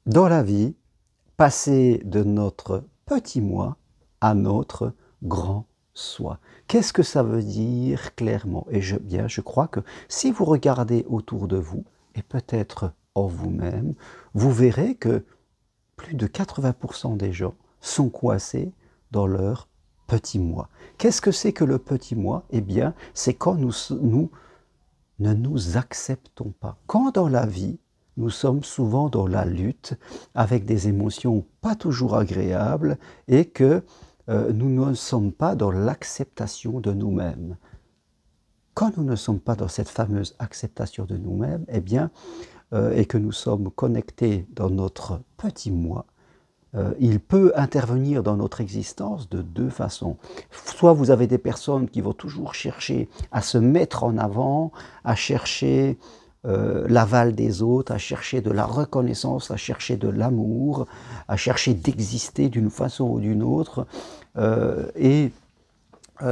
dans la vie, passer de notre petit moi à notre grand soi. Qu'est-ce que ça veut dire clairement? Et je crois que si vous regardez autour de vous, et peut-être en vous-même, vous verrez que plus de 80% des gens sont coincés dans leur petit moi. Qu'est-ce que c'est que le petit moi? Eh bien, c'est quand nous ne nous acceptons pas. Quand dans la vie, nous sommes souvent dans la lutte avec des émotions pas toujours agréables et que nous ne sommes pas dans l'acceptation de nous-mêmes. Quand nous ne sommes pas dans cette fameuse acceptation de nous-mêmes, eh bien, et que nous sommes connectés dans notre petit moi, il peut intervenir dans notre existence de deux façons. Soit vous avez des personnes qui vont toujours chercher à se mettre en avant, à chercher l'aval des autres, à chercher de la reconnaissance, à chercher de l'amour, à chercher d'exister d'une façon ou d'une autre.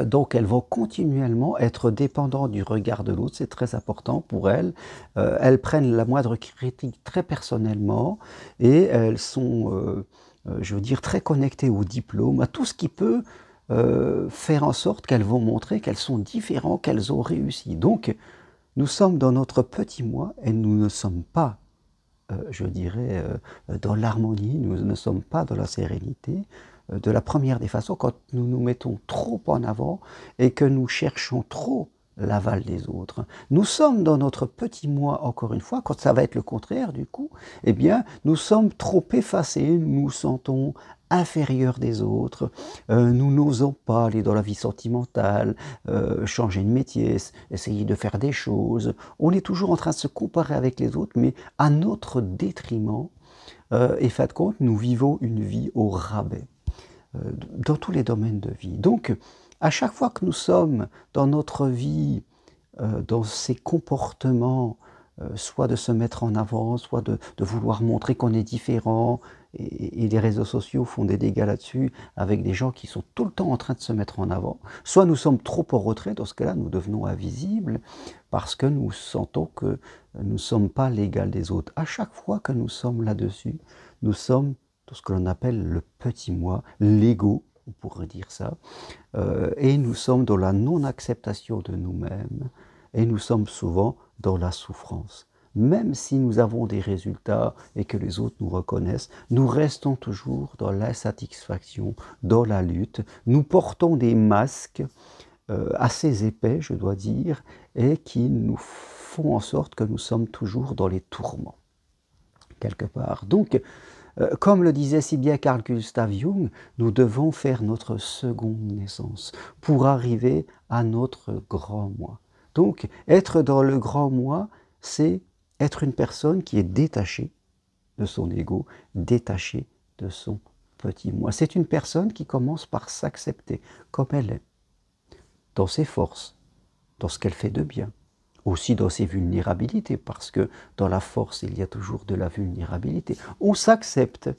Donc elles vont continuellement être dépendantes du regard de l'autre, c'est très important pour elles. Elles prennent la moindre critique très personnellement et elles sont, je veux dire, très connectées au diplôme, à tout ce qui peut faire en sorte qu'elles vont montrer qu'elles sont différentes, qu'elles ont réussi. Donc nous sommes dans notre petit moi et nous ne sommes pas, je dirais, dans l'harmonie, nous ne sommes pas dans la sérénité. De la première des façons, quand nous nous mettons trop en avant et que nous cherchons trop l'aval des autres. Nous sommes dans notre petit moi, encore une fois, quand ça va être le contraire du coup, eh bien, nous sommes trop effacés, nous nous sentons inférieurs des autres, nous n'osons pas aller dans la vie sentimentale, changer de métier, essayer de faire des choses. On est toujours en train de se comparer avec les autres, mais à notre détriment. Et fin de compte, nous vivons une vie au rabais dans tous les domaines de vie. Donc, à chaque fois que nous sommes dans notre vie, dans ces comportements, soit de se mettre en avant, soit de vouloir montrer qu'on est différent, et les réseaux sociaux font des dégâts là-dessus, avec des gens qui sont tout le temps en train de se mettre en avant, soit nous sommes trop en retrait, dans ce cas-là, nous devenons invisibles, parce que nous sentons que nous ne sommes pas l'égal des autres. À chaque fois que nous sommes là-dessus, nous sommes tout ce que l'on appelle le petit moi, l'ego, on pourrait dire ça, et nous sommes dans la non-acceptation de nous-mêmes, et nous sommes souvent dans la souffrance. Même si nous avons des résultats et que les autres nous reconnaissent, nous restons toujours dans l'insatisfaction, dans la lutte. Nous portons des masques assez épais, je dois dire, et qui nous font en sorte que nous sommes toujours dans les tourments, quelque part. Donc, comme le disait si bien Carl Gustav Jung, nous devons faire notre seconde naissance pour arriver à notre grand moi. Donc, être dans le grand moi, c'est être une personne qui est détachée de son ego, détachée de son petit moi. C'est une personne qui commence par s'accepter comme elle est, dans ses forces, dans ce qu'elle fait de bien, aussi dans ses vulnérabilités, parce que dans la force, il y a toujours de la vulnérabilité. On s'accepte,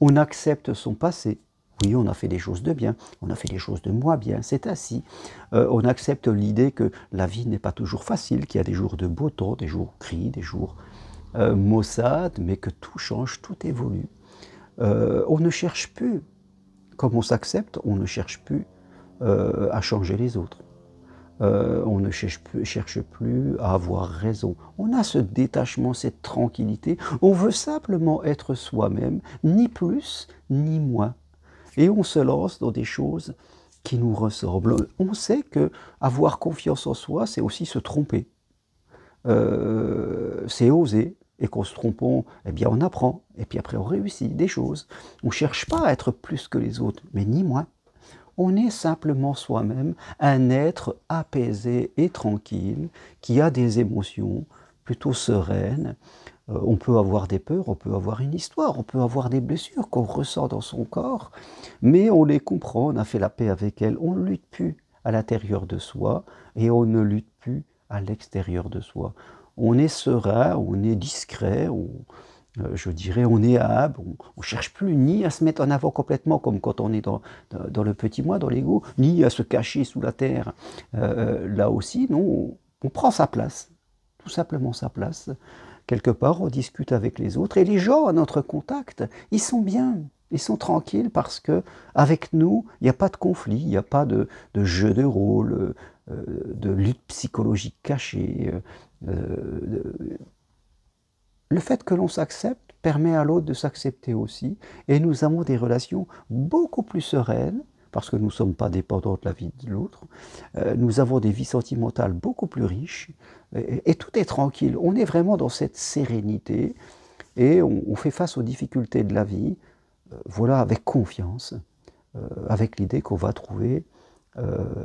on accepte son passé. Oui, on a fait des choses de bien, on a fait des choses de moins bien, c'est ainsi. On accepte l'idée que la vie n'est pas toujours facile, qu'il y a des jours de beau temps, des jours gris, des jours maussades, mais que tout change, tout évolue. On ne cherche plus, comme on s'accepte, on ne cherche plus à changer les autres. On ne cherche plus à avoir raison. On a ce détachement, cette tranquillité. On veut simplement être soi-même, ni plus ni moins. Et on se lance dans des choses qui nous ressemblent. On sait que avoir confiance en soi, c'est aussi se tromper. C'est oser. Et qu'en se trompant, eh bien on apprend. Et puis après on réussit des choses. On ne cherche pas à être plus que les autres, mais ni moins. On est simplement soi-même, un être apaisé et tranquille, qui a des émotions plutôt sereines. On peut avoir des peurs, on peut avoir une histoire, on peut avoir des blessures qu'on ressent dans son corps, mais on les comprend, on a fait la paix avec elles, on ne lutte plus à l'intérieur de soi et on ne lutte plus à l'extérieur de soi. On est serein, on est discret, je dirais, on est humble, on ne cherche plus ni à se mettre en avant complètement, comme quand on est dans le petit moi, dans l'ego, ni à se cacher sous la terre. Là aussi, non, on prend sa place, tout simplement sa place, quelque part, on discute avec les autres. Et les gens à notre contact, ils sont bien, ils sont tranquilles parce que avec nous, il n'y a pas de conflit, il n'y a pas de jeu de rôle, de lutte psychologique cachée. Le fait que l'on s'accepte permet à l'autre de s'accepter aussi, et nous avons des relations beaucoup plus sereines, parce que nous ne sommes pas dépendants de la vie de l'autre. Nous avons des vies sentimentales beaucoup plus riches, et tout est tranquille. On est vraiment dans cette sérénité, et on fait face aux difficultés de la vie, voilà, avec confiance, avec l'idée qu'on va trouver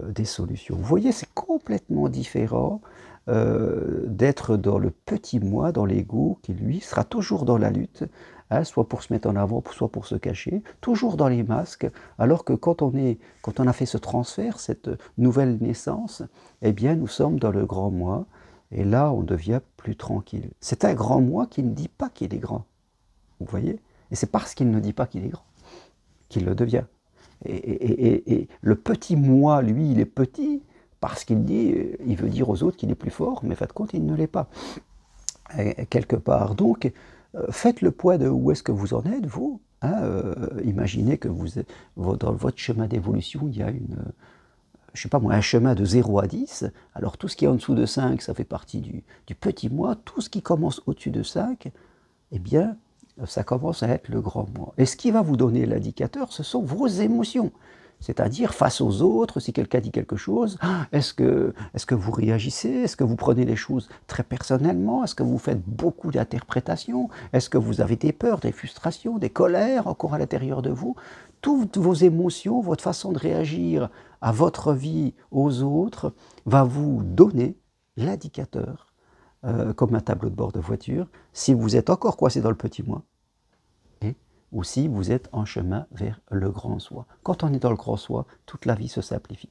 des solutions. Vous voyez, c'est complètement différent d'être dans le petit moi, dans l'ego, qui lui sera toujours dans la lutte, hein, soit pour se mettre en avant, soit pour se cacher, toujours dans les masques, alors que quand on a fait ce transfert, cette nouvelle naissance, eh bien nous sommes dans le grand moi, et là on devient plus tranquille. C'est un grand moi qui ne dit pas qu'il est grand, vous voyez, et c'est parce qu'il ne dit pas qu'il est grand qu'il le devient. Et le petit moi, lui, il est petit parce qu'il dit, il veut dire aux autres qu'il est plus fort, mais en fin de compte, il ne l'est pas, quelque part. Donc, faites le poids de où est-ce que vous en êtes, vous. Hein, imaginez que dans votre chemin d'évolution, il y a je sais pas moi, un chemin de 0 à 10. Alors, tout ce qui est en dessous de 5, ça fait partie du petit moi. Tout ce qui commence au-dessus de 5, eh bien, ça commence à être le grand moi. Et ce qui va vous donner l'indicateur, ce sont vos émotions. C'est-à-dire, face aux autres, si quelqu'un dit quelque chose, est-ce que vous réagissez? Est-ce que vous prenez les choses très personnellement? Est-ce que vous faites beaucoup d'interprétations? Est-ce que vous avez des peurs, des frustrations, des colères encore à l'intérieur de vous? Toutes vos émotions, votre façon de réagir à votre vie, aux autres, va vous donner l'indicateur, comme un tableau de bord de voiture, si vous êtes encore coincé dans le petit moi, ou si vous êtes en chemin vers le grand soi. Quand on est dans le grand soi, toute la vie se simplifie.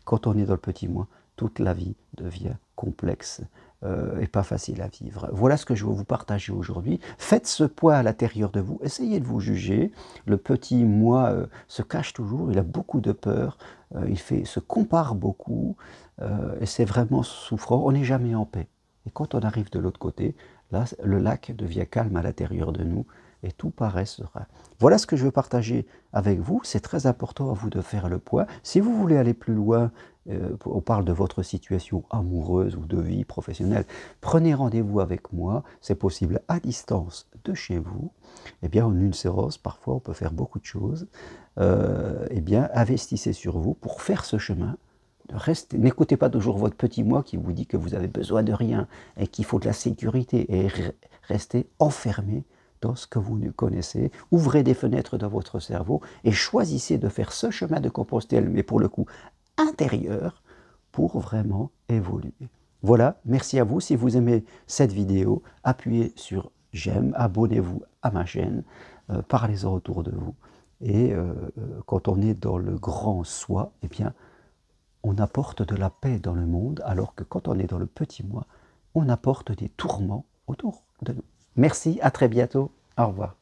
Quand on est dans le petit moi, toute la vie devient complexe et pas facile à vivre. Voilà ce que je veux vous partager aujourd'hui. Faites ce point à l'intérieur de vous, essayez de vous juger. Le petit moi se cache toujours, il a beaucoup de peur, il se compare beaucoup, et c'est vraiment souffrant, on n'est jamais en paix. Et quand on arrive de l'autre côté, là, le lac devient calme à l'intérieur de nous, et tout paraît serein. Voilà ce que je veux partager avec vous. C'est très important à vous de faire le point. Si vous voulez aller plus loin, on parle de votre situation amoureuse ou de vie professionnelle, prenez rendez-vous avec moi. C'est possible à distance de chez vous. Eh bien, en une séance, parfois, on peut faire beaucoup de choses. Eh bien, investissez sur vous pour faire ce chemin. N'écoutez pas toujours votre petit moi qui vous dit que vous avez besoin de rien et qu'il faut de la sécurité, et restez enfermé dans ce que vous ne connaissez. Ouvrez des fenêtres dans votre cerveau et choisissez de faire ce chemin de Compostelle, mais pour le coup intérieur, pour vraiment évoluer. Voilà, merci à vous. Si vous aimez cette vidéo, appuyez sur j'aime, abonnez-vous à ma chaîne, parlez-en autour de vous. Et quand on est dans le grand soi, eh bien, on apporte de la paix dans le monde, alors que quand on est dans le petit moi, on apporte des tourments autour de nous. Merci, à très bientôt, au revoir.